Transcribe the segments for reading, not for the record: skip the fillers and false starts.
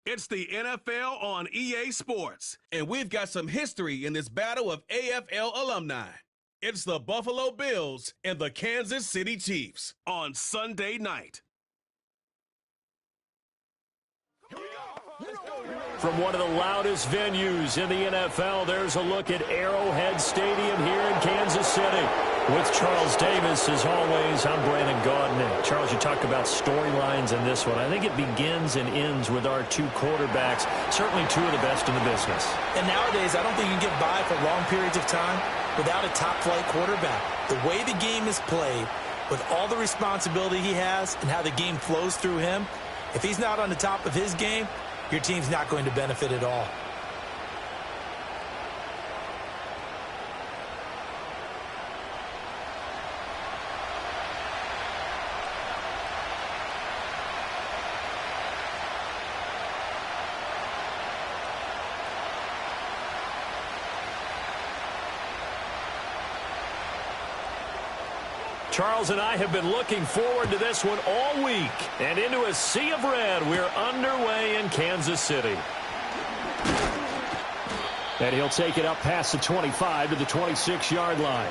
It's the NFL on EA Sports, and we've got some history in this battle of AFL alumni. It's the Buffalo Bills and the Kansas City Chiefs on Sunday night. From one of the loudest venues in the NFL, there's a look at Arrowhead Stadium here in Kansas City. With Charles Davis, as always, I'm Brandon Gaudin. Charles, you talked about storylines in this one. I think it begins and ends with our two quarterbacks, certainly two of the best in the business. And nowadays, I don't think you can get by for long periods of time without a top-flight quarterback. The way the game is played, with all the responsibility he has and how the game flows through him, if he's not on the top of his game, your team's not going to benefit at all. Charles and I have been looking forward to this one all week. And into a sea of red, we're underway in Kansas City. And he'll take it up past the 25 to the 26-yard line.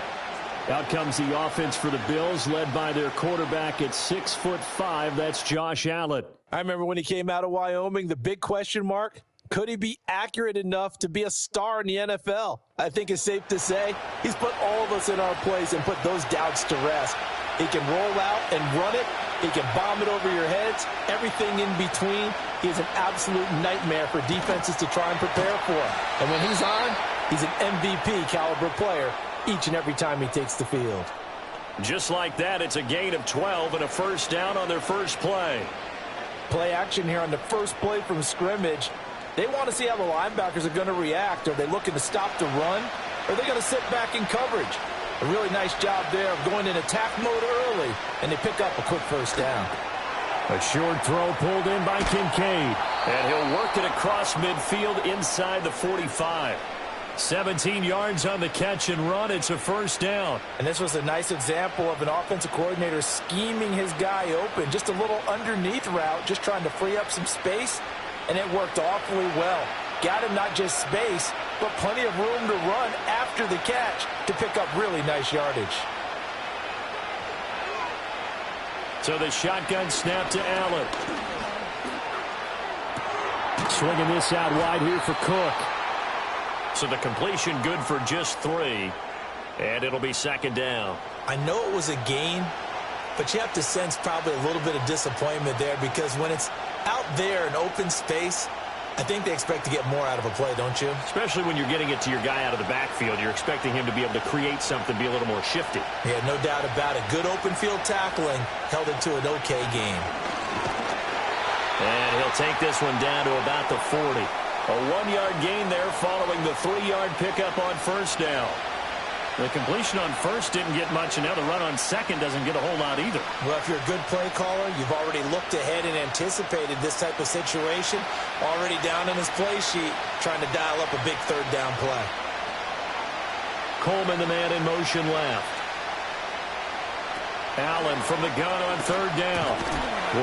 Out comes the offense for the Bills, led by their quarterback at 6'5". That's Josh Allen. I remember when he came out of Wyoming, the big question mark, could he be accurate enough to be a star in the NFL? I think it's safe to say he's put all of us in our place and put those doubts to rest. He can roll out and run it. He can bomb it over your heads. Everything in between. He is an absolute nightmare for defenses to try and prepare for. And when he's on, he's an MVP caliber player each and every time he takes the field. Just like that, it's a gain of 12 and a first down on their first play. Play action here on the first play from scrimmage. They want to see how the linebackers are going to react. Are they looking to stop the run? Or are they going to sit back in coverage? A really nice job there of going in attack mode early, and they pick up a quick first down. A short throw pulled in by Kincaid, and he'll work it across midfield inside the 45. 17 yards on the catch and run. It's a first down. And this was a nice example of an offensive coordinator scheming his guy open. Just a little underneath route, just trying to free up some space. And it worked awfully well. Got him not just space, but plenty of room to run after the catch to pick up really nice yardage. So the shotgun snap to Allen. Swinging this out wide here for Cook. So the completion good for just 3. And it'll be second down. I know it was a gain, but you have to sense probably a little bit of disappointment there because when it's out there in open space, I think they expect to get more out of a play, don't you? Especially when you're getting it to your guy out of the backfield. You're expecting him to be able to create something, be a little more shifty. Yeah, no doubt about it. Good open field tackling held it to an okay game. And he'll take this one down to about the 40. A 1-yard gain there following the 3-yard pickup on first down. The completion on first didn't get much, and now the run on second doesn't get a whole lot either. Well, if you're a good play caller, you've already looked ahead and anticipated this type of situation. Already down in his play sheet, trying to dial up a big third down play. Coleman, the man in motion left. Allen from the gun on third down.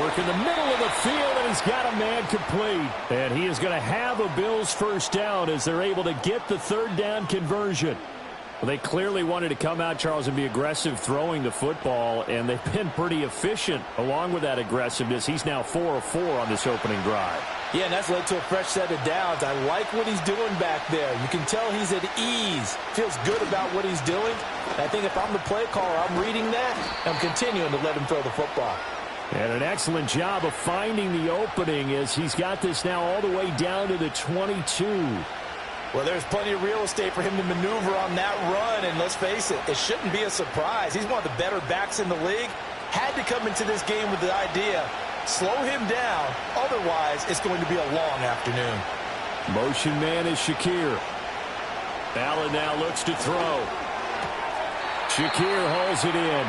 Work in the middle of the field, and he's got a man complete. And he is going to have a Bills first down as they're able to get the third down conversion. Well, they clearly wanted to come out, Charles, and be aggressive throwing the football, and they've been pretty efficient along with that aggressiveness. He's now 4 of 4 on this opening drive. Yeah, and that's led to a fresh set of downs. I like what he's doing back there. You can tell he's at ease. Feels good about what he's doing. And I think if I'm the play caller, I'm reading that. I'm continuing to let him throw the football. And an excellent job of finding the opening as he's got this now all the way down to the 22. Well, there's plenty of real estate for him to maneuver on that run, and let's face it, it shouldn't be a surprise. He's one of the better backs in the league. Had to come into this game with the idea, slow him down, otherwise it's going to be a long afternoon. Motion man is Shakir. Allen now looks to throw. Shakir hauls it in,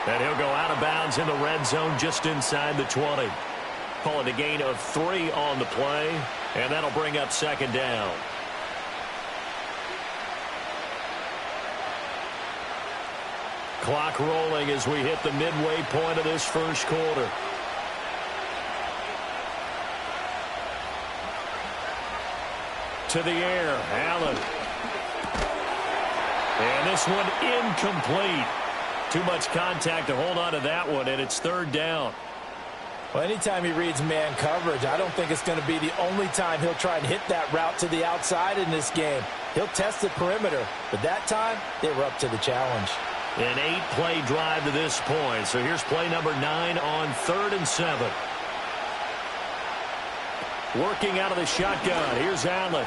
and he'll go out of bounds in the red zone just inside the 20. Call it a gain of 3 on the play, and that'll bring up second down. Clock rolling as we hit the midway point of this first quarter. to the air. Allen. And this one incomplete. Too much contact to hold on to that one, and it's third down. Well, anytime he reads man coverage, I don't think it's going to be the only time he'll try and hit that route to the outside in this game. He'll test the perimeter, but that time they were up to the challenge. An 8-play drive to this point. So here's play number 9 on 3rd and 7. Working out of the shotgun. Here's Allen.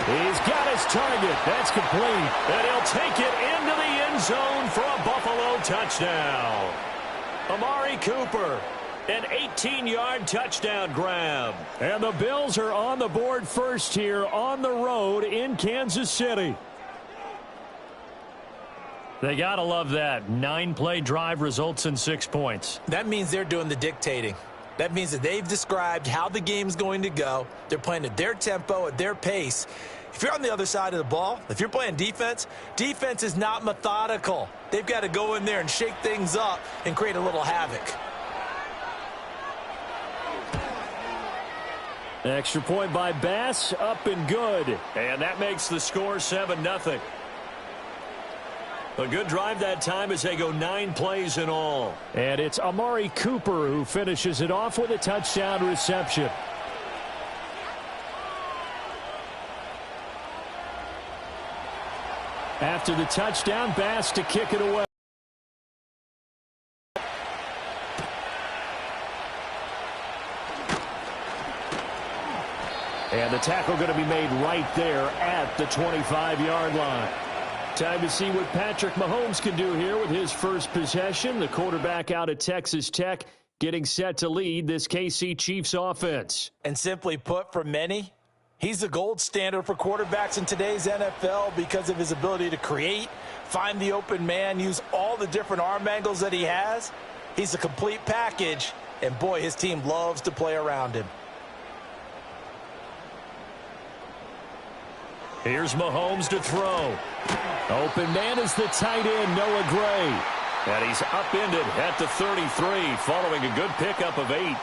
He's got his target. That's complete. And he'll take it into the end zone for a Buffalo touchdown. Amari Cooper. An 18-yard touchdown grab. And the Bills are on the board first here on the road in Kansas City. They got to love that. 9-play drive results in 6 points. That means they're doing the dictating. That means that they've described how the game's going to go. They're playing at their tempo, at their pace. If you're on the other side of the ball, if you're playing defense, defense is not methodical. They've got to go in there and shake things up and create a little havoc. Extra point by Bass, up and good. And that makes the score 7-0. A good drive that time as they go 9 plays in all. And it's Amari Cooper who finishes it off with a touchdown reception. After the touchdown, Bass to kick it away. And the tackle going to be made right there at the 25-yard line. Time to see what Patrick Mahomes can do here with his first possession. The quarterback out of Texas Tech getting set to lead this KC Chiefs offense. And simply put, for many, he's the gold standard for quarterbacks in today's NFL because of his ability to create, find the open man, use all the different arm angles that he has. He's a complete package, and boy, his team loves to play around him. Here's Mahomes to throw. Open man is the tight end, Noah Gray. And he's upended at the 33 following a good pickup of 8.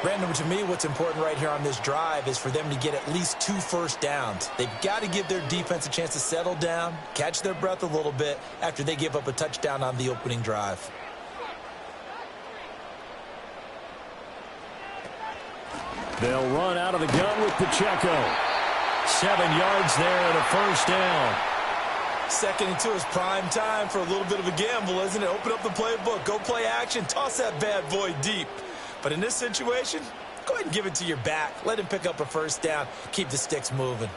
Brandon, to me, what's important right here on this drive is for them to get at least 2 first downs. They've got to give their defense a chance to settle down, catch their breath a little bit after they give up a touchdown on the opening drive. They'll run out of the gun with Pacheco. 7 yards there and a first down. 2nd and 2 is prime time for a little bit of a gamble, isn't it? Open up the playbook, go play action, toss that bad boy deep. But in this situation, go ahead and give it to your back. Let him pick up a first down. Keep the sticks moving.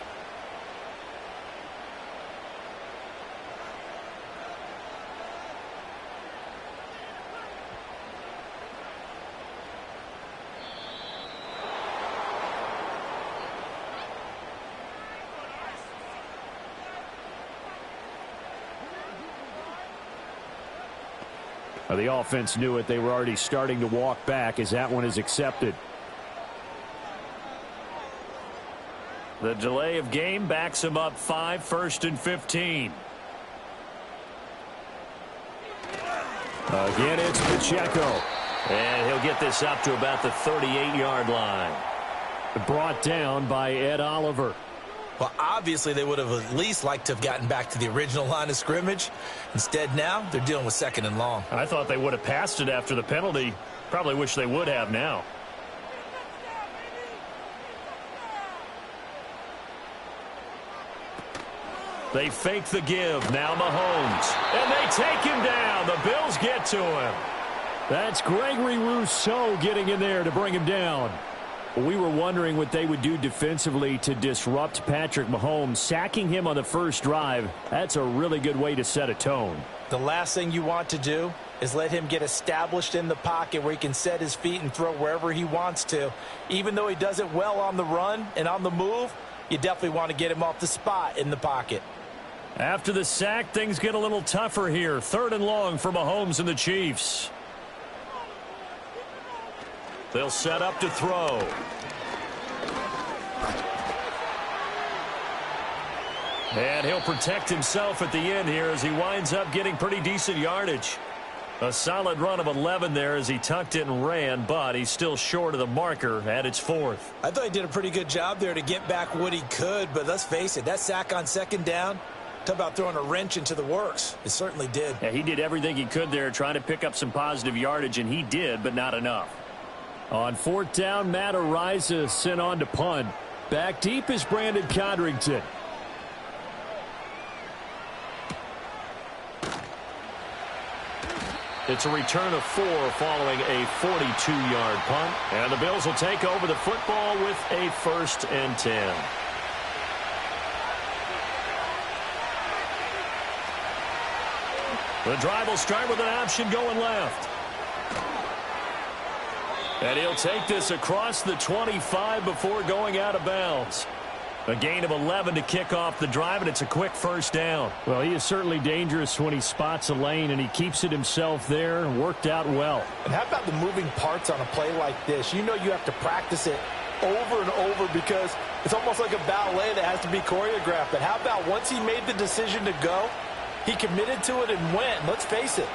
The offense knew it. They were already starting to walk back as that one is accepted. The delay of game backs him up 5, 1st and 15. Again, it's Pacheco. And he'll get this up to about the 38-yard line. Brought down by Ed Oliver. Well, obviously, they would have at least liked to have gotten back to the original line of scrimmage. Instead, now they're dealing with 2nd and long. I thought they would have passed it after the penalty. Probably wish they would have now. They fake the give. Now Mahomes. And they take him down. The Bills get to him. That's Gregory Rousseau getting in there to bring him down. We were wondering what they would do defensively to disrupt Patrick Mahomes. Sacking him on the first drive, that's a really good way to set a tone. The last thing you want to do is let him get established in the pocket where he can set his feet and throw wherever he wants to. Even though he does it well on the run and on the move, you definitely want to get him off the spot in the pocket. After the sack, things get a little tougher here. 3rd and long for Mahomes and the Chiefs. They'll set up to throw. And he'll protect himself at the end here as he winds up getting pretty decent yardage. A solid run of 11 there as he tucked it and ran, but he's still short of the marker at its 4th. I thought he did a pretty good job there to get back what he could, but let's face it, that sack on 2nd down, talk about throwing a wrench into the works. It certainly did. Yeah, he did everything he could there trying to pick up some positive yardage, and he did, but not enough. On 4th down, Matt Ariza sent on to punt. Back deep is Brandon Codrington. It's a return of 4 following a 42-yard punt. And the Bills will take over the football with a 1st and 10. The drive will start with an option going left. And he'll take this across the 25 before going out of bounds. A gain of 11 to kick off the drive, and it's a quick 1st down. Well, he is certainly dangerous when he spots a lane, and he keeps it himself there and worked out well. And how about the moving parts on a play like this? You know you have to practice it over and over because it's almost like a ballet that has to be choreographed. But how about once he made the decision to go, he committed to it and went. And let's face it,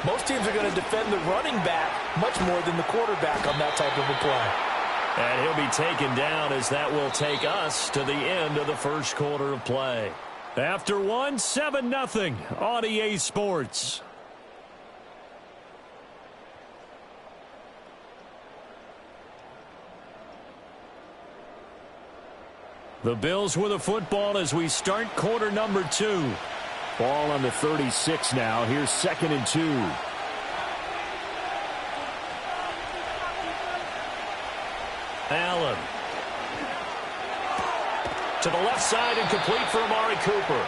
most teams are going to defend the running back much more than the quarterback on that type of a play. And he'll be taken down as that will take us to the end of the 1st quarter of play. After 1, 7-0 on EA Sports. The Bills with a football as we start quarter number 2. Ball on the 36 now. Here's 2nd and 2. Allen. To the left side and complete for Amari Cooper.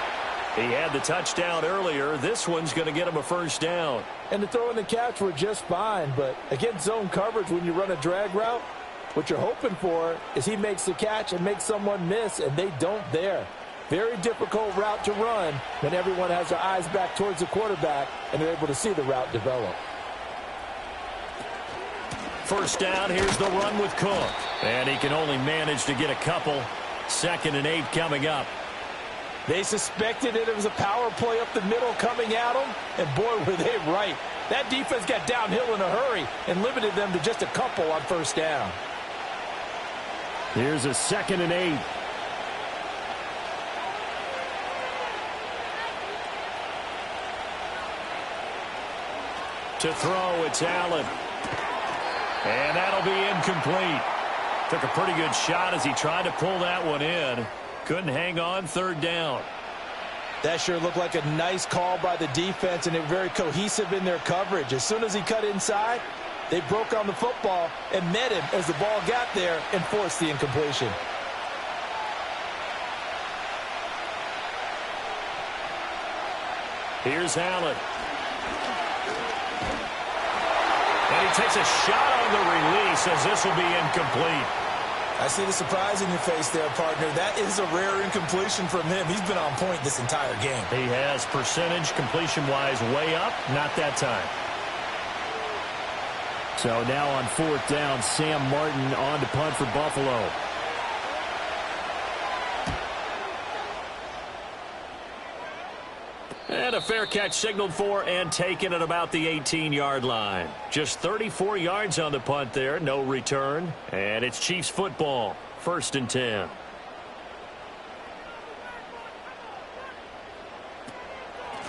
He had the touchdown earlier. This one's going to get him a 1st down. And the throw and the catch were just fine, but against zone coverage when you run a drag route, what you're hoping for is he makes the catch and makes someone miss, and they don't there. Very difficult route to run when everyone has their eyes back towards the quarterback and they're able to see the route develop. 1st down, here's the run with Cook. And he can only manage to get a couple. 2nd and 8 coming up. They suspected it was a power play up the middle coming at them, and boy, were they right. That defense got downhill in a hurry and limited them to just a couple on 1st down. Here's a 2nd and 8. To throw, it's Allen. And that'll be incomplete. Took a pretty good shot as he tried to pull that one in. Couldn't hang on 3rd down. That sure looked like a nice call by the defense, and they're very cohesive in their coverage. As soon as he cut inside, they broke on the football and met him as the ball got there and forced the incompletion. Here's Allen. And he takes a shot on the release as this will be incomplete. I see the surprise in your face there, partner. That is a rare incompletion from him. He's been on point this entire game. He has percentage completion-wise way up. Not that time. So now on 4th down, Sam Martin on to punt for Buffalo. And a fair catch signaled for and taken at about the 18-yard line. Just 34 yards on the punt there, no return. And it's Chiefs football, 1st and 10.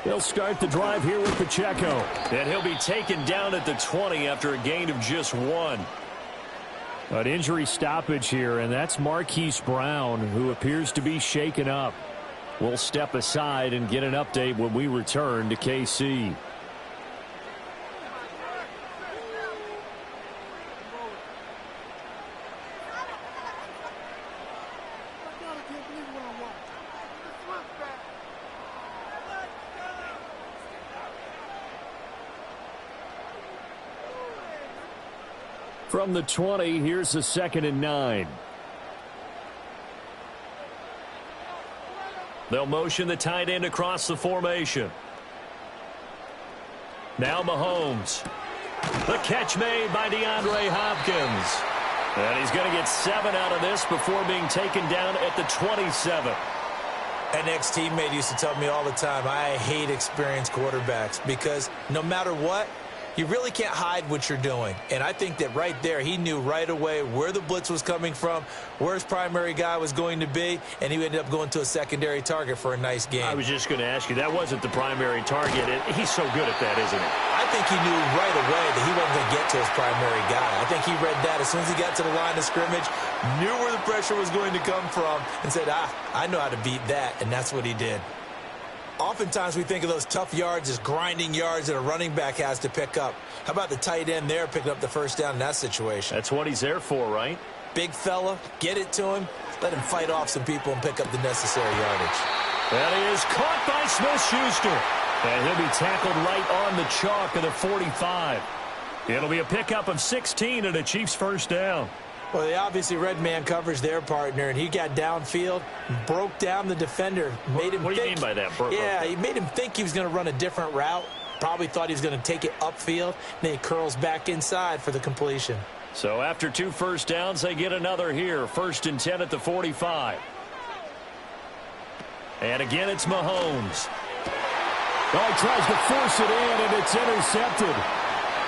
They'll start the drive here with Pacheco. And he'll be taken down at the 20 after a gain of just 1. An injury stoppage here, and that's Marquise Brown, who appears to be shaken up. We'll step aside and get an update when we return to KC. From the 20, here's the 2nd and 9. They'll motion the tight end across the formation. Now Mahomes. The catch made by DeAndre Hopkins. And he's going to get 7 out of this before being taken down at the 27. An ex-teammate used to tell me all the time, I hate experienced quarterbacks because no matter what, you really can't hide what you're doing. And I think that right there, he knew right away where the blitz was coming from, where his primary guy was going to be, and he ended up going to a secondary target for a nice game. I was just going to ask you, that wasn't the primary target. He's so good at that, isn't he? I think he knew right away that he wasn't going to get to his primary guy. I think he read that as soon as he got to the line of scrimmage, knew where the pressure was going to come from, and said, I know how to beat that, and that's what he did. Oftentimes we think of those tough yards as grinding yards that a running back has to pick up. How about the tight end there picking up the first down in that situation? That's what he's there for, right? Big fella, get it to him, let him fight off some people and pick up the necessary yardage. That is caught by Smith-Schuster. And he'll be tackled right on the chalk of the 45. It'll be a pickup of 16 and a Chiefs first down. Well, they obviously red man coverage their partner, and he got downfield, broke down the defender, made him What do you mean by that? Yeah, he made him think he was going to run a different route. Probably thought he was going to take it upfield. Then he curls back inside for the completion. So after 2 first downs, they get another here. 1st and 10 at the 45. And again, it's Mahomes. Oh, he tries to force it in, and it's intercepted.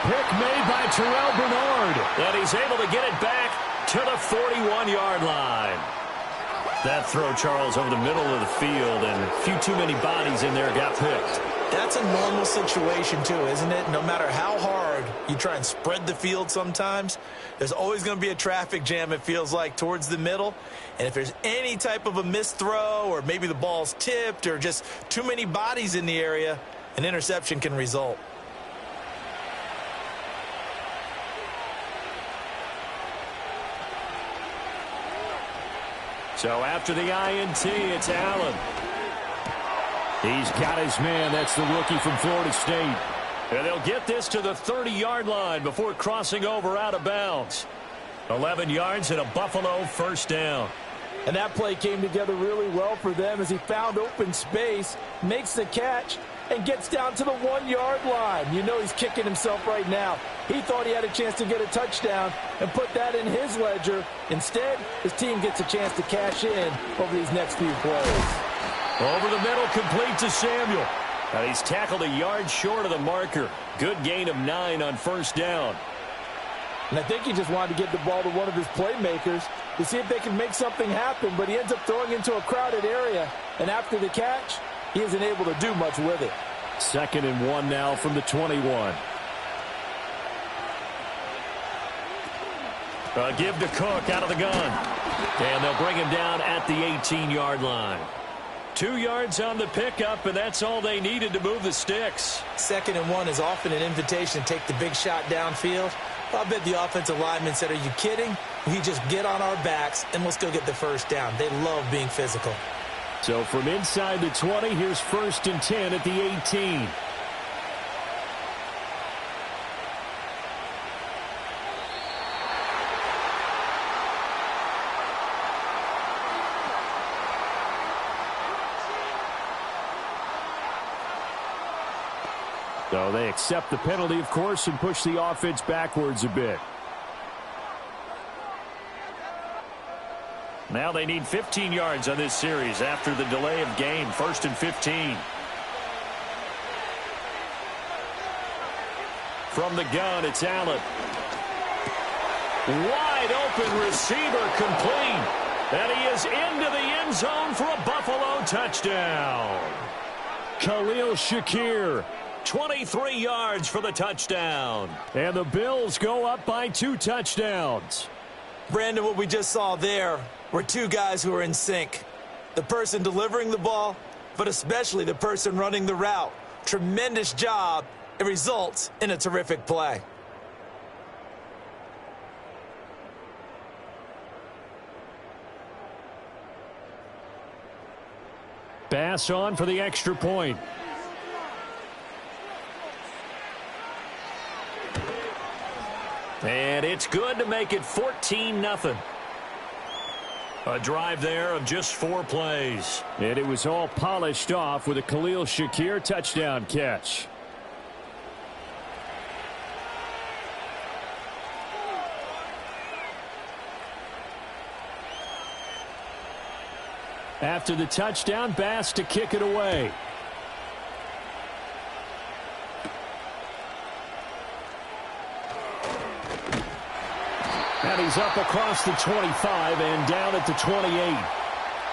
Pick made by Terrell Bernard. And he's able to get it back to the 41-yard line. That throw, Charles, over the middle of the field, and a few too many bodies in there got picked. That's a normal situation, too, isn't it? No matter how hard you try and spread the field sometimes, there's always going to be a traffic jam, it feels like, towards the middle. And if there's any type of a missed throw or maybe the ball's tipped or just too many bodies in the area, an interception can result. So after the INT, it's Allen. He's got his man. That's the rookie from Florida State. And they'll get this to the 30-yard line before crossing over out of bounds. 11 yards and a Buffalo first down. And that play came together really well for them as he found open space, makes the catch, and gets down to the 1-yard line. You know he's kicking himself right now. He thought he had a chance to get a touchdown and put that in his ledger. Instead, his team gets a chance to cash in over these next few plays. Over the middle, complete to Samuel. Now he's tackled a yard short of the marker. Good gain of 9 on first down. And I think he just wanted to get the ball to one of his playmakers to see if they can make something happen, but he ends up throwing into a crowded area. And after the catch, he isn't able to do much with it. 2nd and 1 now from the 21. Give to Cook out of the gun. And they'll bring him down at the 18-yard line. 2 yards on the pickup, and that's all they needed to move the sticks. 2nd and 1 is often an invitation to take the big shot downfield. I bet the offensive lineman said, are you kidding? We just get on our backs, and let's go get the first down. They love being physical. So from inside the 20, here's 1st and 10 at the 18. So they accept the penalty, of course, and push the offense backwards a bit. Now they need 15 yards on this series after the delay of game. 1st and 15. From the gun, it's Allen. Wide open receiver complete. And he is into the end zone for a Buffalo touchdown. Khalil Shakir. 23 yards for the touchdown. And the Bills go up by 2 touchdowns. Brandon, what we just saw there were 2 guys who are in sync. The person delivering the ball, but especially the person running the route. Tremendous job. It results in a terrific play. Bass on for the extra point. And it's good to make it 14-0. A drive there of just 4 plays. And it was all polished off with a Khalil Shakir touchdown catch. After the touchdown, Bass to kick it away. And he's up across the 25 and down at the 28.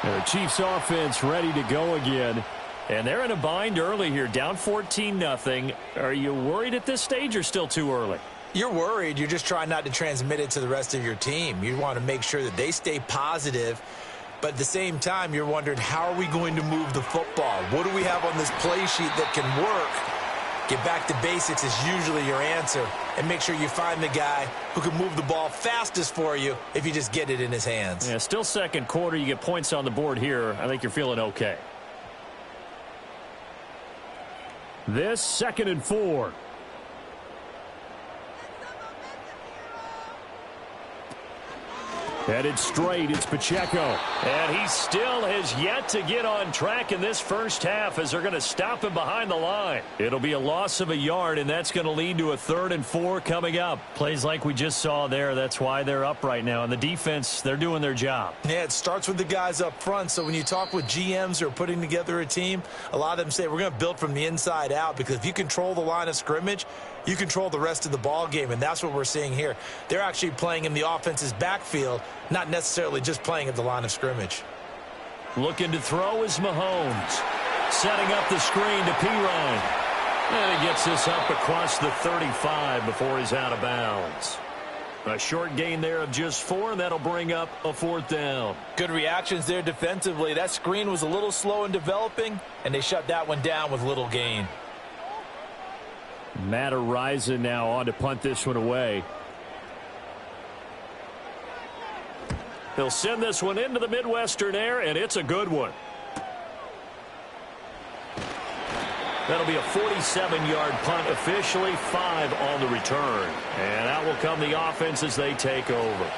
And the Chiefs offense ready to go again. And they're in a bind early here, down 14-0. Are you worried at this stage or still too early? You're worried. You're just trying not to transmit it to the rest of your team. You want to make sure that they stay positive. But at the same time, you're wondering, how are we going to move the football? What do we have on this play sheet that can work? Get back to basics is usually your answer. And make sure you find the guy who can move the ball fastest for you if you just get it in his hands. Yeah, still second quarter. You get points on the board here. I think you're feeling okay. This 2nd and 4. Headed straight, it's Pacheco. And he still has yet to get on track in this first half as they're going to stop him behind the line. It'll be a loss of a yard, and that's going to lead to a 3rd and 4 coming up. Plays like we just saw there. That's why they're up right now. And the defense, they're doing their job. Yeah, it starts with the guys up front. So when you talk with GMs who are putting together a team, a lot of them say we're going to build from the inside out, because if you control the line of scrimmage, you control the rest of the ball game, and that's what we're seeing here. They're actually playing in the offense's backfield, not necessarily just playing at the line of scrimmage. Looking to throw is Mahomes. Setting up the screen to Pirine. And he gets this up across the 35 before he's out of bounds. A short gain there of just 4, and that'll bring up a 4th down. Good reactions there defensively. That screen was a little slow in developing, and they shut that one down with little gain. Matt Araiza now on to punt this one away. He'll send this one into the Midwestern air, and it's a good one. That'll be a 47-yard punt, officially 5 on the return. And out will come the offense as they take over.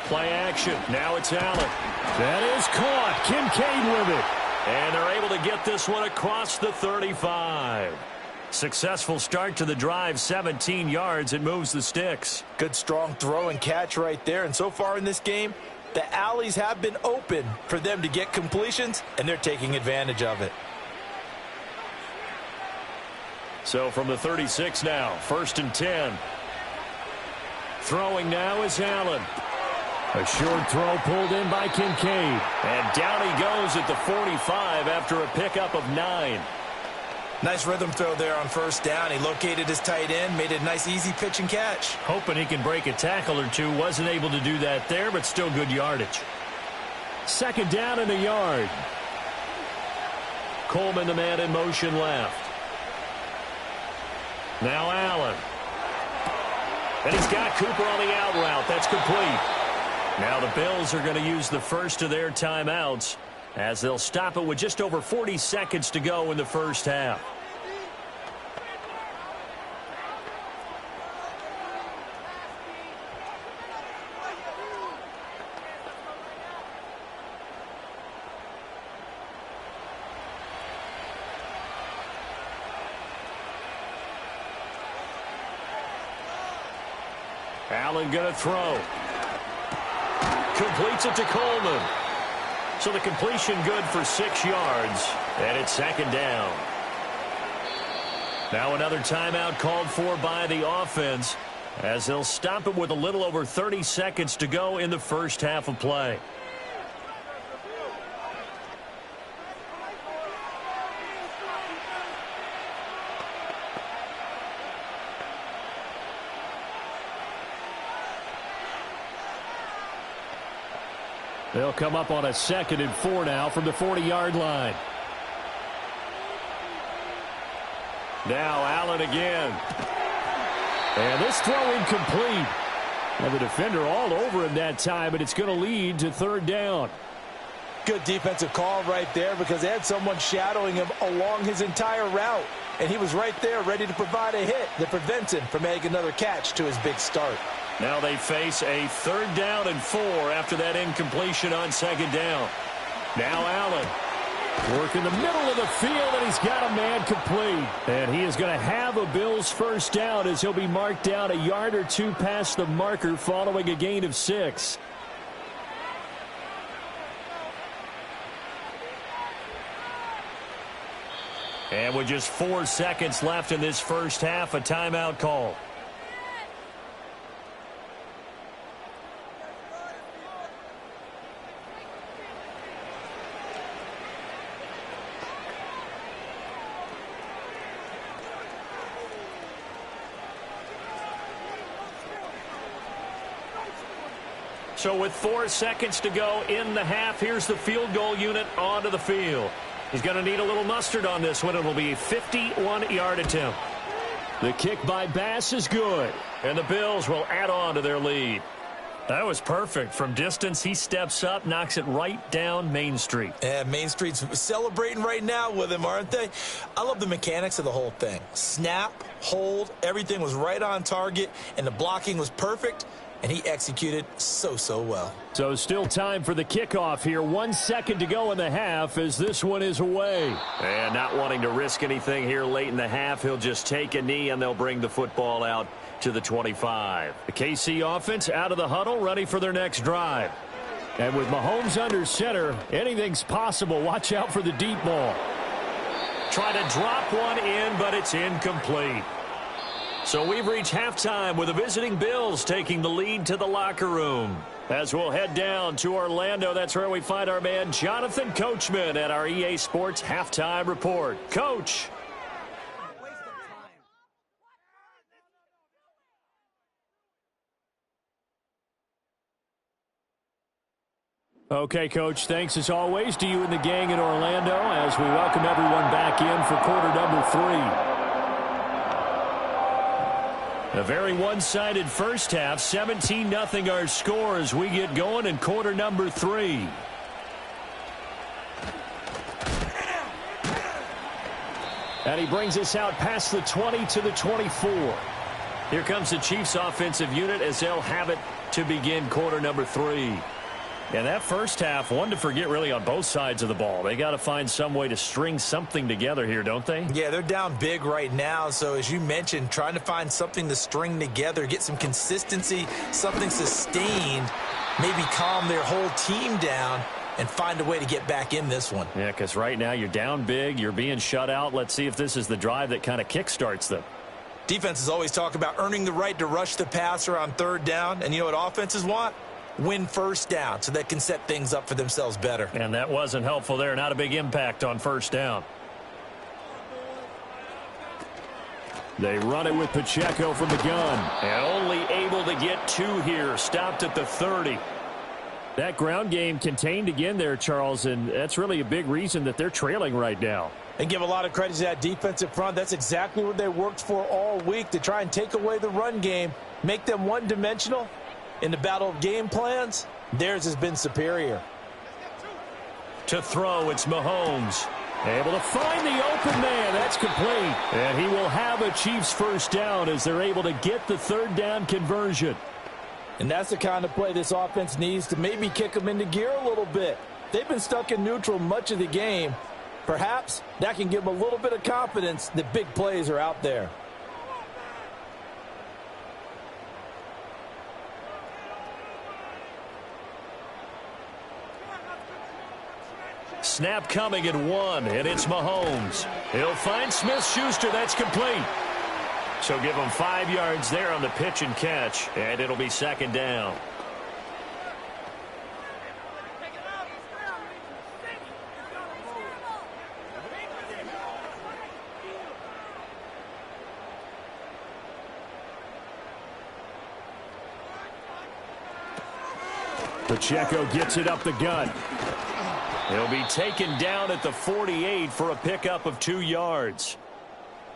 Play action. Now it's Allen. That is caught. Kincaid with it. And they're able to get this one across the 35. Successful start to the drive, 17 yards. It moves the sticks. Good strong throw and catch right there. And so far in this game, the alleys have been open for them to get completions, and they're taking advantage of it. So from the 36 now, 1st and 10. Throwing now is Allen. A short throw pulled in by Kincaid. And down he goes at the 45 after a pickup of 9. Nice rhythm throw there on 1st down. He located his tight end, made a nice easy pitch and catch. Hoping he can break a tackle or two. Wasn't able to do that there, but still good yardage. 2nd down and a yard. Coleman, the man in motion left. Now Allen. And he's got Cooper on the out route. That's complete. Now the Bills are going to use the first of their timeouts as they'll stop it with just over 40 seconds to go in the first half. Allen going to throw. Completes it to Coleman. So the completion good for 6 yards. And it's 2nd down. Now another timeout called for by the offense as they'll stop it with a little over 30 seconds to go in the first half of play. They'll come up on a 2nd and 4 now from the 40-yard line. Now Allen again. And this throw incomplete. And the defender all over him that time, but it's going to lead to 3rd down. Good defensive call right there, because they had someone shadowing him along his entire route. And he was right there ready to provide a hit that prevents him from making another catch to his big start. Now they face a 3rd down and 4 after that incompletion on 2nd down. Now Allen. Working the middle of the field, and he's got a man complete. And he is going to have a Bills first down as he'll be marked down a yard or two past the marker following a gain of 6. And with just 4 seconds left in this first half, a timeout call. So with 4 seconds to go in the half, here's the field goal unit onto the field. He's going to need a little mustard on this one. It'll be a 51-yard attempt. The kick by Bass is good, and the Bills will add on to their lead. That was perfect. From distance, he steps up, knocks it right down Main Street. Yeah, Main Street's celebrating right now with him, aren't they? I love the mechanics of the whole thing. Snap, hold, everything was right on target, and the blocking was perfect. And he executed so well. So still time for the kickoff here. 1 second to go in the half as this one is away. And not wanting to risk anything here late in the half, he'll just take a knee and they'll bring the football out to the 25. The KC offense out of the huddle, ready for their next drive. And with Mahomes under center, anything's possible. Watch out for the deep ball. Try to drop one in, but it's incomplete. So we've reached halftime with the visiting Bills taking the lead to the locker room. As we'll head down to Orlando, that's where we find our man Jonathan Coachman at our EA Sports Halftime Report. Coach. Okay, Coach, thanks as always to you and the gang in Orlando as we welcome everyone back in for quarter number 3. A very one-sided first half, 17-0 our score as we get going in quarter number 3. And he brings us out past the 20 to the 24. Here comes the Chiefs offensive unit as they'll have it to begin quarter number 3. And that first half, one to forget really on both sides of the ball. They got to find some way to string something together here, don't they? Yeah, they're down big right now. So as you mentioned, trying to find something to string together, get some consistency, something sustained, maybe calm their whole team down and find a way to get back in this one. Yeah, because right now you're down big, you're being shut out. Let's see if this is the drive that kind of kickstarts them. Defenses always talk about earning the right to rush the passer on third down. And you know what offenses want? Win first down so they can set things up for themselves better. And that wasn't helpful there. Not a big impact on first down. They run it with Pacheco from the gun. And only able to get 2 here. Stopped at the 30. That ground game contained again there, Charles, and that's really a big reason that they're trailing right now. And give a lot of credit to that defensive front. That's exactly what they worked for all week, to try and take away the run game, make them one-dimensional. In the battle of game plans, theirs has been superior. To throw, it's Mahomes. Able to find the open man. That's complete. And he will have a Chiefs first down as they're able to get the third down conversion. And that's the kind of play this offense needs to maybe kick them into gear a little bit. They've been stuck in neutral much of the game. Perhaps that can give them a little bit of confidence that big plays are out there. Snap coming at 1, and it's Mahomes. He'll find Smith-Schuster. That's complete. So give him 5 yards there on the pitch and catch, and it'll be second down. Pacheco gets it up the gut. He'll be taken down at the 48 for a pickup of 2 yards.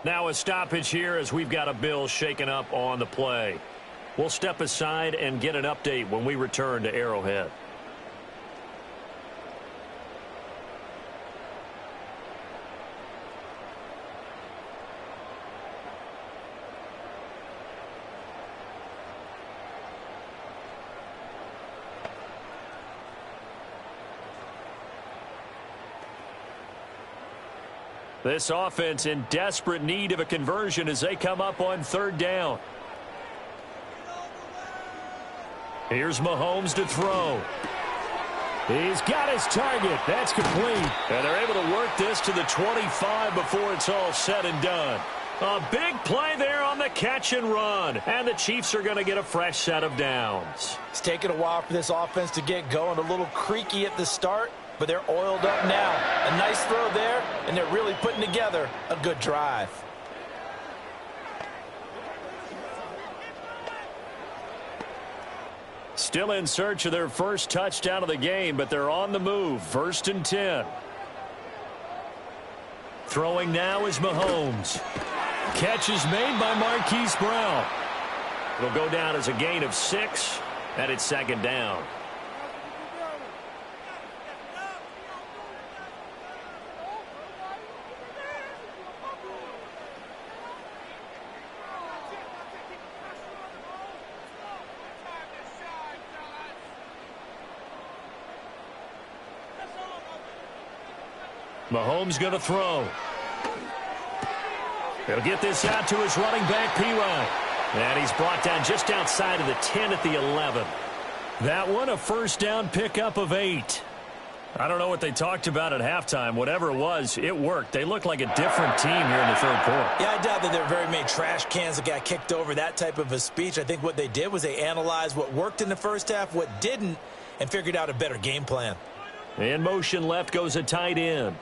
Now a stoppage here as we've got a Bill shaken up on the play. We'll step aside and get an update when we return to Arrowhead. This offense in desperate need of a conversion as they come up on third down. Here's Mahomes to throw. He's got his target. That's complete. And they're able to work this to the 25 before it's all said and done. A big play there on the catch and run. And the Chiefs are going to get a fresh set of downs. It's taken a while for this offense to get going. A little creaky at the start, but they're oiled up now. A nice throw there, and they're really putting together a good drive. Still in search of their first touchdown of the game, but they're on the move. 1st and 10. Throwing now is Mahomes. Catch is made by Marquise Brown. It'll go down as a gain of 6, and it's 2nd down. Mahomes going to throw. He'll get this out to his running back, P.Y. And he's brought down just outside of the 10 at the 11. That one, a first down pickup of 8. I don't know what they talked about at halftime. Whatever it was, it worked. They look like a different team here in the 3rd quarter. Yeah, I doubt that there were very many trash cans that got kicked over, that type of a speech. I think what they did was they analyzed what worked in the first half, what didn't, and figured out a better game plan. In motion left goes a tight end.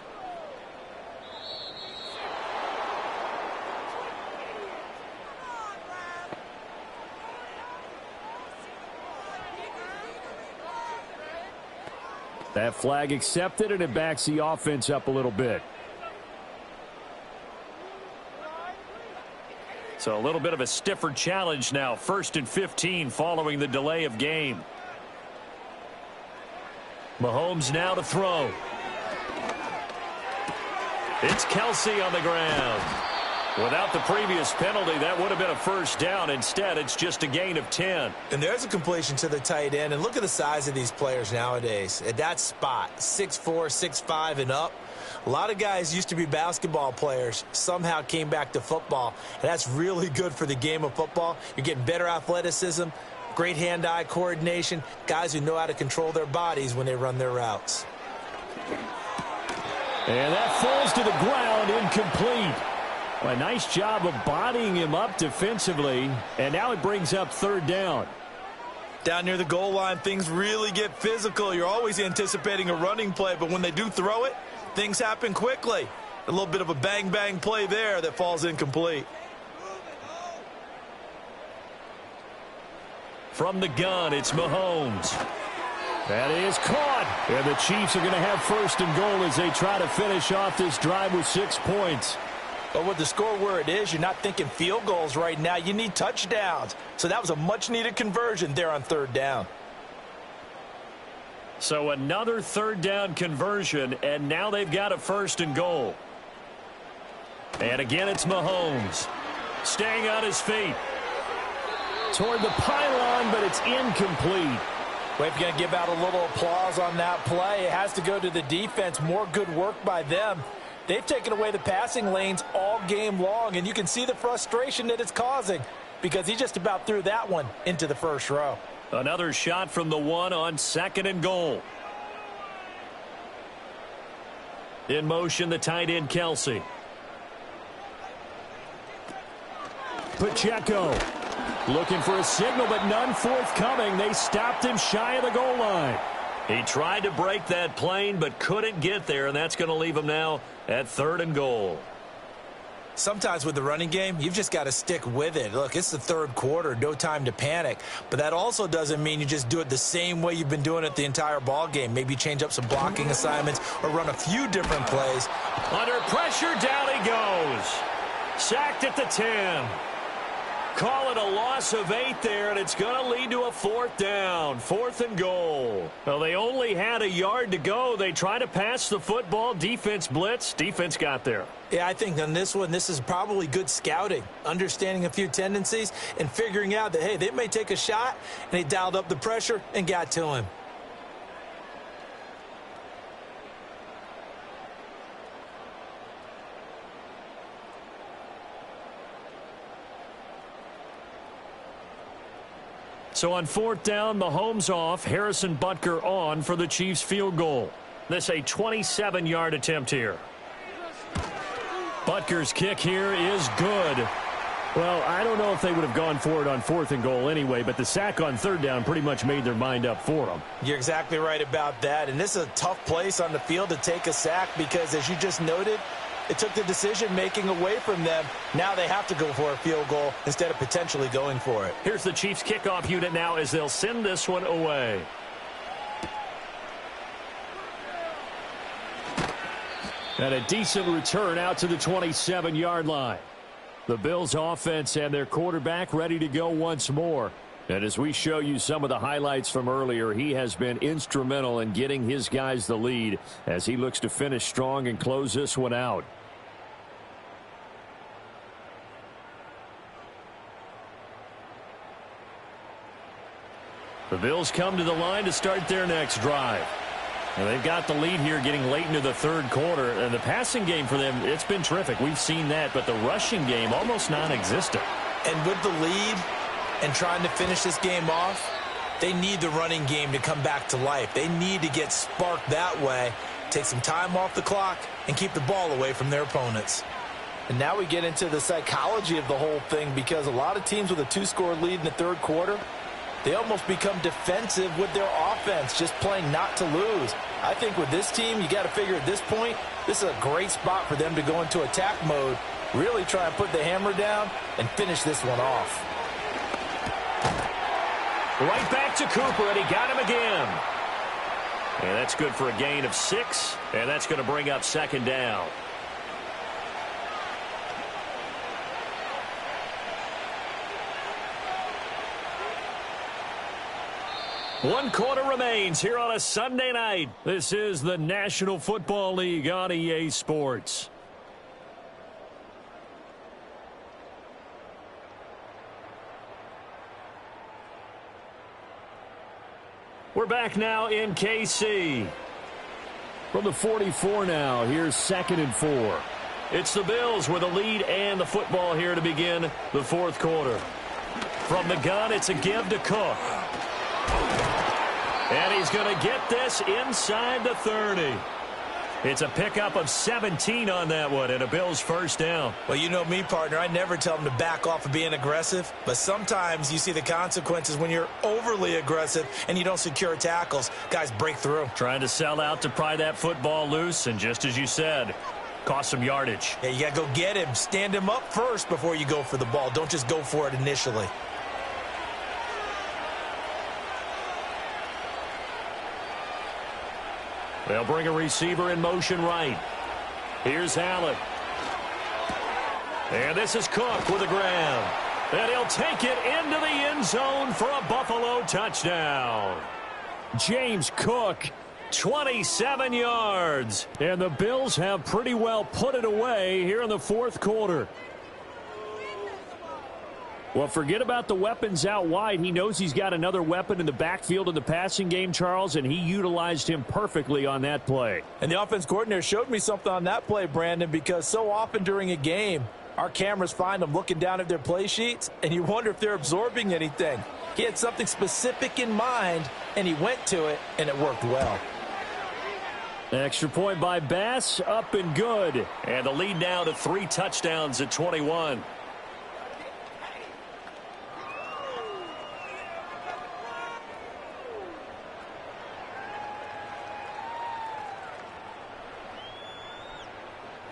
That flag accepted, and it backs the offense up a little bit. So a little bit of a stiffer challenge now. 1st and 15 following the delay of game. Mahomes now to throw. It's Kelsey on the ground. Without the previous penalty, that would have been a first down. Instead, it's just a gain of 10. And there's a completion to the tight end. And look at the size of these players nowadays. At that spot, 6'4", 6'5", and up. A lot of guys used to be basketball players, somehow came back to football. And that's really good for the game of football. You're getting better athleticism, great hand-eye coordination, guys who know how to control their bodies when they run their routes. And that falls to the ground, incomplete. A nice job of bodying him up defensively, and now it brings up 3rd down. Down near the goal line, things really get physical. You're always anticipating a running play, but when they do throw it, things happen quickly. A little bit of a bang-bang play there that falls incomplete. From the gun, it's Mahomes. That is caught. And the Chiefs are going to have 1st and goal as they try to finish off this drive with 6 points. But with the score where it is, you're not thinking field goals right now. You need touchdowns. So that was a much-needed conversion there on 3rd down. So another 3rd down conversion, and now they've got a 1st and goal. And again, it's Mahomes. Staying on his feet. Toward the pylon, but it's incomplete. Well, if you're going to give out a little applause on that play, it has to go to the defense. More good work by them. They've taken away the passing lanes all game long, and you can see the frustration that it's causing because he just about threw that one into the 1st row. Another shot from the 1 on 2nd and goal. In motion, the tight end, Kelsey. Pacheco looking for a signal, but none forthcoming. They stopped him shy of the goal line. He tried to break that plane, but couldn't get there, and that's going to leave him now at 3rd and goal. Sometimes with the running game, you've just got to stick with it. Look, it's the 3rd quarter, no time to panic. But that also doesn't mean you just do it the same way you've been doing it the entire ball game. Maybe change up some blocking assignments or run a few different plays. Under pressure, down he goes. Sacked at the 10. Call it a loss of 8 there, and it's going to lead to a 4th down. 4th and goal. Well, they only had a yard to go. They tried to pass the football. Defense blitz. Defense got there. Yeah, I think on this one, this is probably good scouting, understanding a few tendencies, and figuring out that, hey, they may take a shot, and they dialed up the pressure and got to him. So on 4th down, Mahomes off, Harrison Butker on for the Chiefs field goal. This a 27-yard attempt here. Butker's kick here is good. Well, I don't know if they would have gone for it on 4th and goal anyway, but the sack on 3rd down pretty much made their mind up for them. You're exactly right about that, and this is a tough place on the field to take a sack because, as you just noted, it took the decision-making away from them. Now they have to go for a field goal instead of potentially going for it. Here's the Chiefs kickoff unit now as they'll send this one away. And a decent return out to the 27-yard line. The Bills offense and their quarterback ready to go once more. And as we show you some of the highlights from earlier, he has been instrumental in getting his guys the lead as he looks to finish strong and close this one out. The Bills come to the line to start their next drive. And they've got the lead here getting late into the 3rd quarter. And the passing game for them, it's been terrific. We've seen that. But the rushing game, almost non-existent. And with the lead and trying to finish this game off, they need the running game to come back to life. They need to get sparked that way, take some time off the clock, and keep the ball away from their opponents. And now we get into the psychology of the whole thing because a lot of teams with a 2-score lead in the 3rd quarter, they almost become defensive with their offense, just playing not to lose. I think with this team, you got to figure at this point, this is a great spot for them to go into attack mode, really try and put the hammer down and finish this one off. Right back to Cooper, and he got him again. And that's good for a gain of 6, and that's going to bring up 2nd down. One quarter remains here on a Sunday night. This is the National Football League on EA Sports. We're back now in KC. From the 44 now, here's 2nd and 4. It's the Bills with a lead and the football here to begin the 4th quarter. From the gun, it's a give to Cook. And he's going to get this inside the 30. It's a pickup of 17 on that one and a Bills 1st down. Well, you know me, partner. I never tell them to back off of being aggressive. But sometimes you see the consequences when you're overly aggressive and you don't secure tackles. Guys break through. Trying to sell out to pry that football loose. And just as you said, cost some yardage. Yeah, you got to go get him. Stand him up first before you go for the ball. Don't just go for it initially. They'll bring a receiver in motion right. Here's Allen. And this is Cook with a grab. And he'll take it into the end zone for a Buffalo touchdown. James Cook, 27 yards. And the Bills have pretty well put it away here in the 4th quarter. Well, forget about the weapons out wide. He knows he's got another weapon in the backfield in the passing game, Charles, and he utilized him perfectly on that play. And the offense coordinator showed me something on that play, Brandon, because so often during a game, our cameras find them looking down at their play sheets, and you wonder if they're absorbing anything. He had something specific in mind, and he went to it, and it worked well. Extra point by Bass, up and good. And the lead now to 3 touchdowns at 21.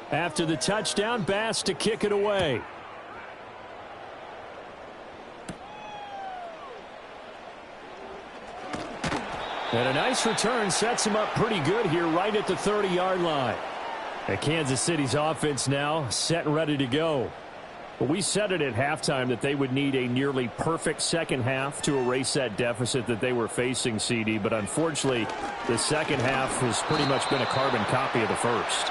After the touchdown, Bass to kick it away. And a nice return sets him up pretty good here right at the 30-yard line. And Kansas City's offense now set and ready to go. But we said it at halftime that they would need a nearly perfect second half to erase that deficit that they were facing, CD. But unfortunately, the second half has pretty much been a carbon copy of the first.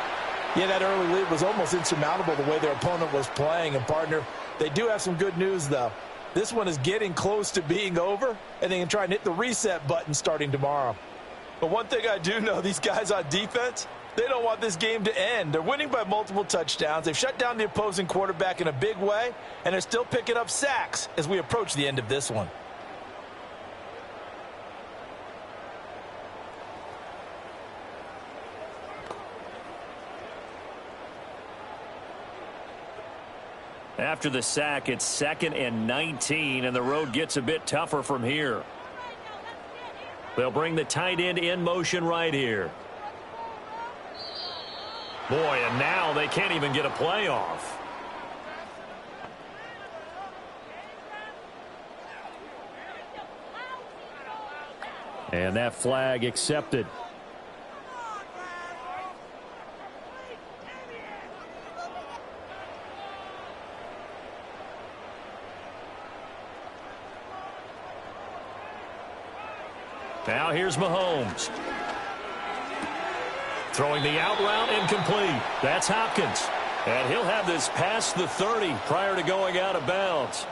Yeah, that early lead was almost insurmountable the way their opponent was playing. And, partner, they do have some good news, though. This one is getting close to being over, and they can try and hit the reset button starting tomorrow. But one thing I do know, these guys on defense, they don't want this game to end. They're winning by multiple touchdowns. They've shut down the opposing quarterback in a big way, and they're still picking up sacks as we approach the end of this one. After the sack, it's 2nd and 19, and the road gets a bit tougher from here. They'll bring the tight end in motion right here. Boy, and now they can't even get a play off. And that flag accepted. Now here's Mahomes. Throwing the out route incomplete. That's Hopkins. And he'll have this past the 30 prior to going out of bounds.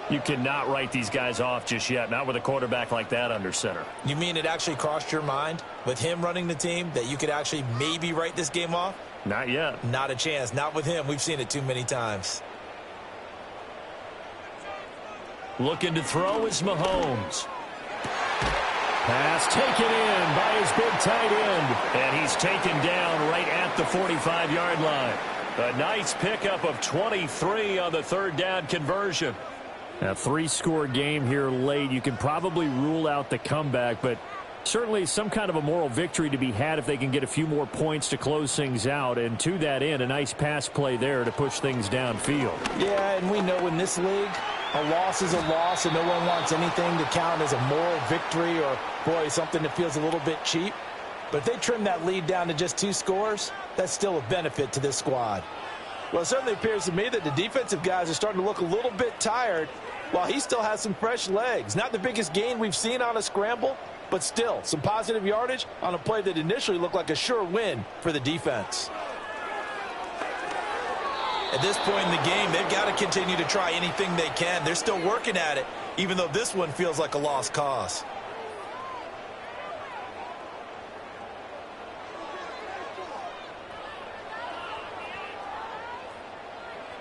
You cannot write these guys off just yet, not with a quarterback like that under center. You mean it actually crossed your mind with him running the team that you could actually maybe write this game off? Not yet. Not a chance. Not with him. We've seen it too many times. Looking to throw is Mahomes. Pass taken in by his big tight end. And he's taken down right at the 45-yard line. A nice pickup of 23 on the 3rd down conversion. A 3-score game here late. You can probably rule out the comeback, but certainly some kind of a moral victory to be had if they can get a few more points to close things out. And to that end, a nice pass play there to push things downfield. Yeah, and we know in this league, a loss is a loss, and no one wants anything to count as a moral victory or, boy, something that feels a little bit cheap. But if they trim that lead down to just 2 scores, that's still a benefit to this squad. Well, it certainly appears to me that the defensive guys are starting to look a little bit tired while he still has some fresh legs. Not the biggest gain we've seen on a scramble, but still some positive yardage on a play that initially looked like a sure win for the defense. At this point in the game, they've got to continue to try anything they can. They're still working at it, even though this one feels like a lost cause.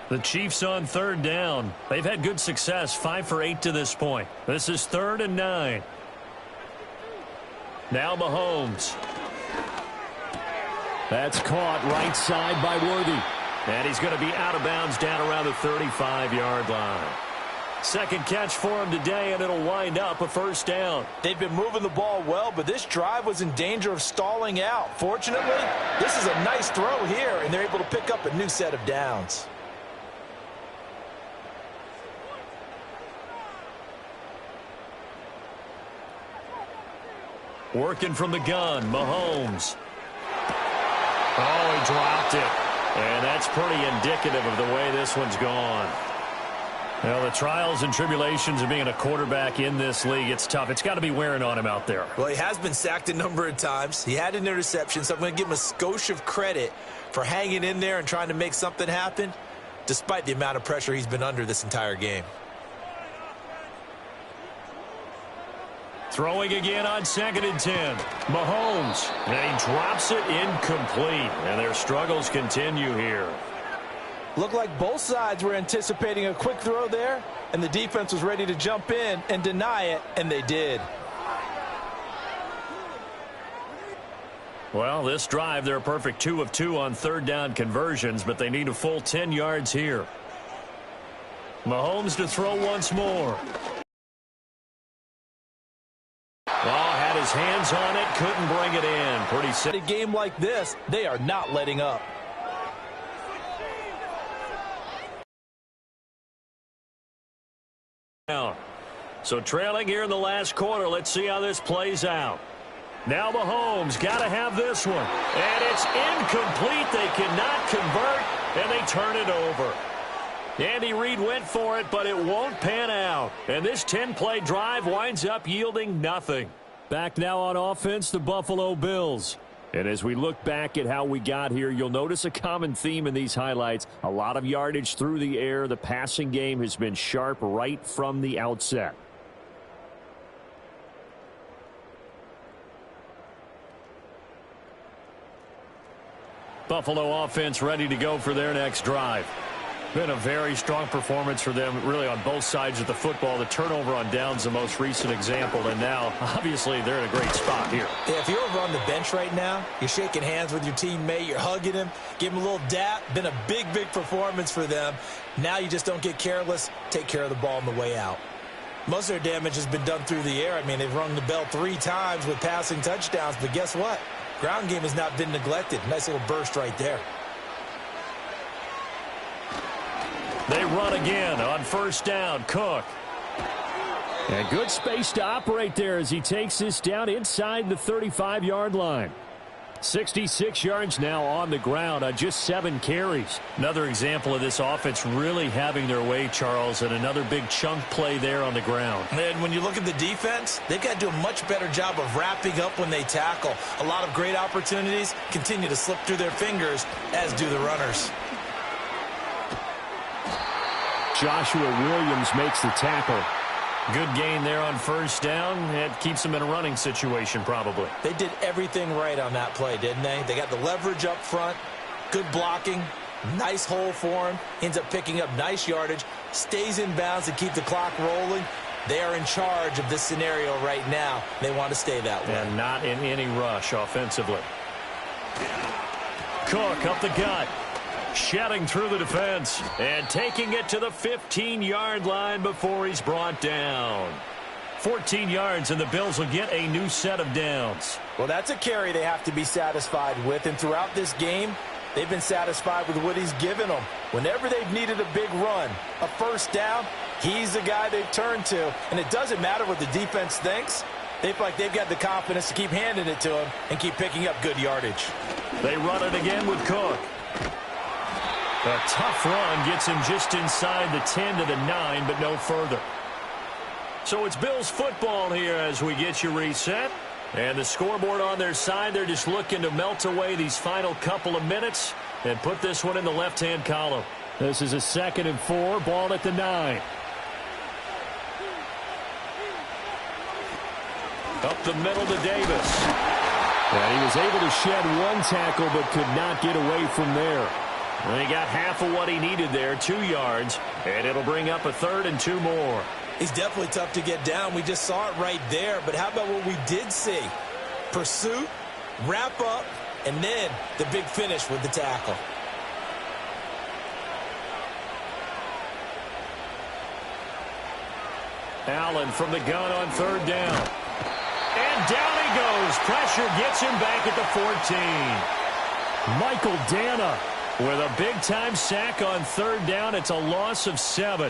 The Chiefs on 3rd down. They've had good success, 5 for 8 to this point. This is 3rd and 9. Now Mahomes. That's caught right side by Worthy. And he's going to be out of bounds down around the 35-yard line. 2nd catch for him today, and it'll wind up a 1st down. They've been moving the ball well, but this drive was in danger of stalling out. Fortunately, this is a nice throw here, and they're able to pick up a new set of downs. Working from the gun, Mahomes. Oh, he dropped it. And that's pretty indicative of the way this one's gone. Well, the trials and tribulations of being a quarterback in this league, it's tough. It's got to be wearing on him out there. Well, he has been sacked a number of times. He had an interception, so I'm going to give him a skosh of credit for hanging in there and trying to make something happen, despite the amount of pressure he's been under this entire game. Throwing again on 2nd and 10. Mahomes. And he drops it incomplete. And their struggles continue here. Looked like both sides were anticipating a quick throw there, and the defense was ready to jump in and deny it, and they did. Well, this drive, they're a perfect 2 of 2 on 3rd down conversions, but they need a full 10 yards here. Mahomes to throw once more. Oh, had his hands on it, couldn't bring it in. Pretty set. A game like this, they are not letting up. So trailing here in the last quarter, let's see how this plays out. Now Mahomes got to have this one. And it's incomplete. They cannot convert, and they turn it over. Andy Reid went for it, but it won't pan out. And this 10-play drive winds up yielding nothing. Back now on offense, the Buffalo Bills. And as we look back at how we got here, you'll notice a common theme in these highlights. A lot of yardage through the air. The passing game has been sharp right from the outset. Buffalo offense ready to go for their next drive. Been a very strong performance for them, really, on both sides of the football. The turnover on downs, the most recent example, and now, obviously, they're in a great spot here. Yeah, if you're over on the bench right now, you're shaking hands with your teammate, you're hugging him, give him a little dap. Been a big, big performance for them. Now you just don't get careless. Take care of the ball on the way out. Most of their damage has been done through the air. I mean, they've rung the bell 3 times with passing touchdowns, but guess what? Ground game has not been neglected. Nice little burst right there. They run again on first down. Cook. And good space to operate there as he takes this down inside the 35-yard line. 66 yards now on the ground on just 7 carries. Another example of this offense really having their way, Charles, and another big chunk play there on the ground. And when you look at the defense, they've got to do a much better job of wrapping up when they tackle. A lot of great opportunities continue to slip through their fingers, as do the runners. Joshua Williams makes the tackle. Good gain there on first down. It keeps them in a running situation, probably. They did everything right on that play, didn't they? They got the leverage up front, good blocking, nice hole for him, ends up picking up nice yardage, stays in bounds to keep the clock rolling. They are in charge of this scenario right now. They want to stay that way. And not in any rush offensively. Cook up the gut. Shedding through the defense and taking it to the 15-yard line before he's brought down. 14 yards, and the Bills will get a new set of downs. Well, that's a carry they have to be satisfied with, and throughout this game, they've been satisfied with what he's given them. Whenever they've needed a big run, a first down, he's the guy they've turned to, and it doesn't matter what the defense thinks. They feel like they've got the confidence to keep handing it to him and keep picking up good yardage. They run it again with Cook. A tough run gets him just inside the 10 to the 9, but no further. So it's Bills football here as we get you reset. And the scoreboard on their side, they're just looking to melt away these final couple of minutes and put this one in the left-hand column. This is a 2nd and 4, ball at the 9. Up the middle to Davis. And he was able to shed one tackle but could not get away from there. And he got half of what he needed there, 2 yards, and it'll bring up a 3rd and 2 more. He's definitely tough to get down. We just saw it right there. But how about what we did see? Pursuit, wrap up, and then the big finish with the tackle. Allen from the gun on 3rd down. And down he goes. Pressure gets him back at the 14. Michael Dana with a big-time sack on 3rd down. It's a loss of 7.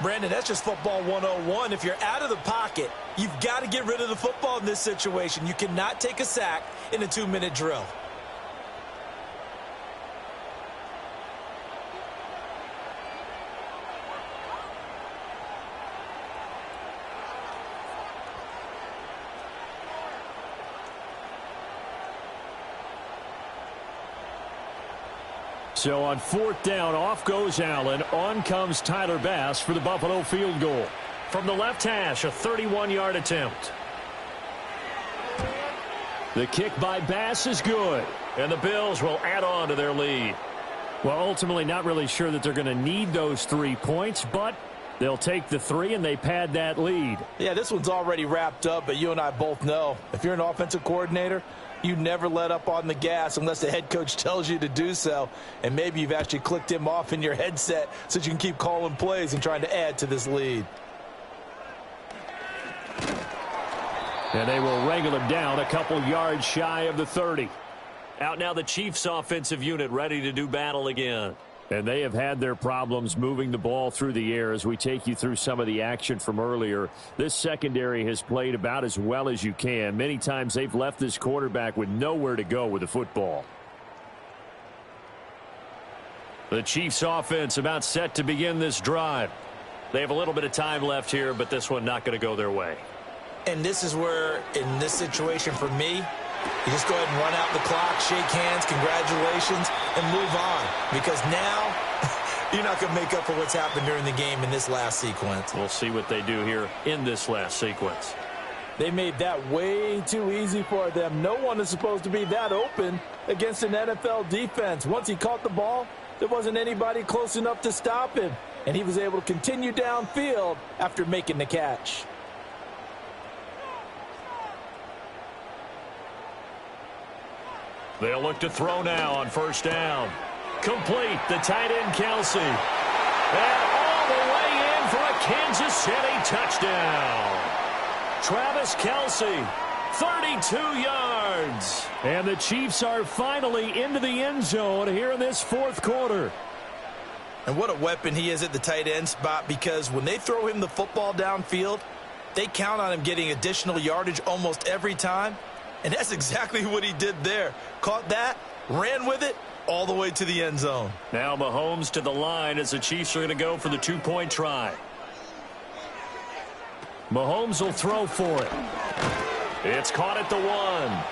Brandon, that's just football 101. If you're out of the pocket, you've got to get rid of the football in this situation. You cannot take a sack in a 2-minute drill. So on 4th down, off goes Allen. On comes Tyler Bass for the Buffalo field goal. From the left hash, a 31-yard attempt. The kick by Bass is good, and the Bills will add on to their lead. Well, ultimately not really sure that they're going to need those 3 points, but they'll take the 3 and they pad that lead. Yeah, this one's already wrapped up, but you and I both know if you're an offensive coordinator, you never let up on the gas unless the head coach tells you to do so. And maybe you've actually clicked him off in your headset so you can keep calling plays and trying to add to this lead. And they will wrangle him down a couple yards shy of the 30. Out now the Chiefs offensive unit ready to do battle again. And they have had their problems moving the ball through the air as we take you through some of the action from earlier. This secondary has played about as well as you can. Many times they've left this quarterback with nowhere to go with the football. The Chiefs offense about set to begin this drive. They have a little bit of time left here, but this one not going to go their way. And this is where, in this situation for me, you just go ahead and run out the clock, shake hands, congratulations, and move on. Because now, you're not going to make up for what's happened during the game in this last sequence. We'll see what they do here in this last sequence. They made that way too easy for them. No one is supposed to be that open against an NFL defense. Once he caught the ball, There wasn't anybody close enough to stop him, and he was able to continue downfield after making the catch. They'll look to throw now on first down. Complete, the tight end Kelsey. And all the way in for a Kansas City touchdown. Travis Kelsey, 32 yards. And the Chiefs are finally into the end zone here in this fourth quarter. And what a weapon he is at the tight end spot, because when they throw him the football downfield, they count on him getting additional yardage almost every time. And that's exactly what he did there. Caught that, ran with it, all the way to the end zone. Now Mahomes to the line as the Chiefs are going to go for the two-point try. Mahomes will throw for it. It's caught at the 1.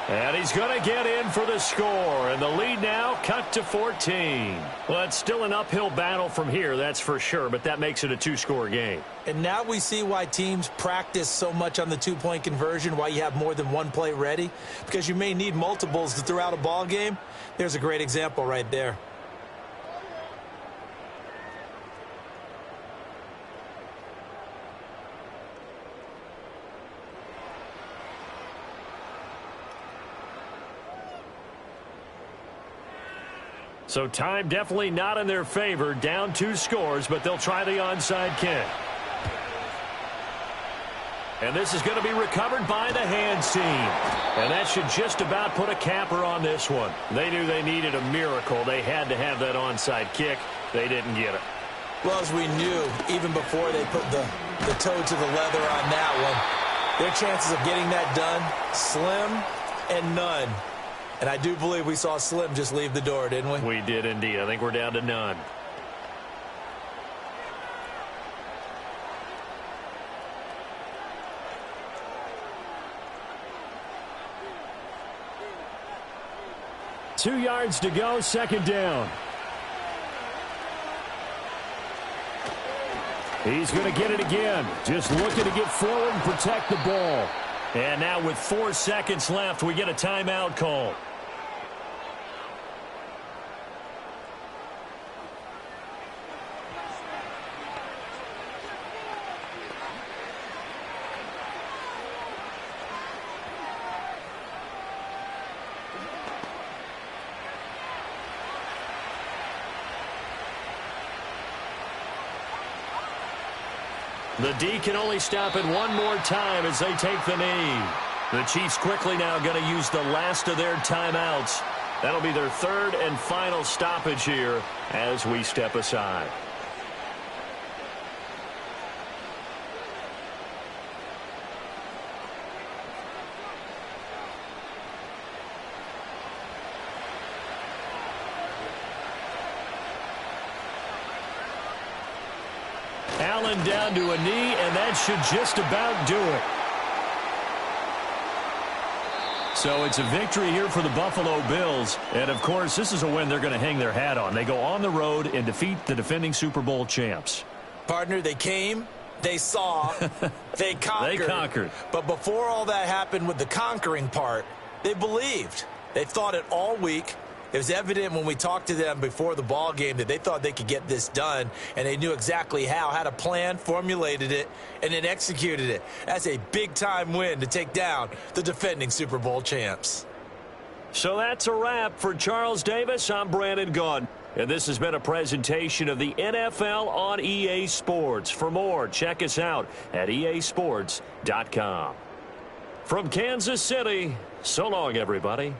And he's going to get in for the score. And the lead now cut to 14. Well, it's still an uphill battle from here, that's for sure. But that makes it a two-score game. And now we see why teams practice so much on the two-point conversion, why you have more than one play ready. Because you may need multiples to throw out a ball game. There's a great example right there. So time definitely not in their favor. Down 2 scores, but they'll try the onside kick. And this is going to be recovered by the hands team. And that should just about put a capper on this one. They knew they needed a miracle. They had to have that onside kick. They didn't get it. Well, as we knew, even before they put the toe to the leather on that one, their chances of getting that done, slim and none. And I do believe we saw Slim just leave the door, didn't we? We did indeed. I think we're down to none. Two yards to go, second down. He's going to get it again. Just looking to get forward and protect the ball. And now with 4 seconds left, we get a timeout call. The D can only stop it one more time as they take the knee. The Chiefs quickly now going to use the last of their timeouts. That'll be their third and final stoppage here as we step aside. Allen down to a knee, and that should just about do it. So it's a victory here for the Buffalo Bills. And, of course, this is a win they're going to hang their hat on. They go on the road and defeat the defending Super Bowl champs. Partner, they came, they saw, they conquered. They conquered. But before all that happened with the conquering part, they believed. They thought it all week. It was evident when we talked to them before the ball game that they thought they could get this done, and they knew exactly how, had a plan, formulated it, and then executed it. That's a big-time win to take down the defending Super Bowl champs. So that's a wrap for Charles Davis. I'm Brandon Gaudin, and this has been a presentation of the NFL on EA Sports. For more, check us out at easports.com. From Kansas City, so long, everybody.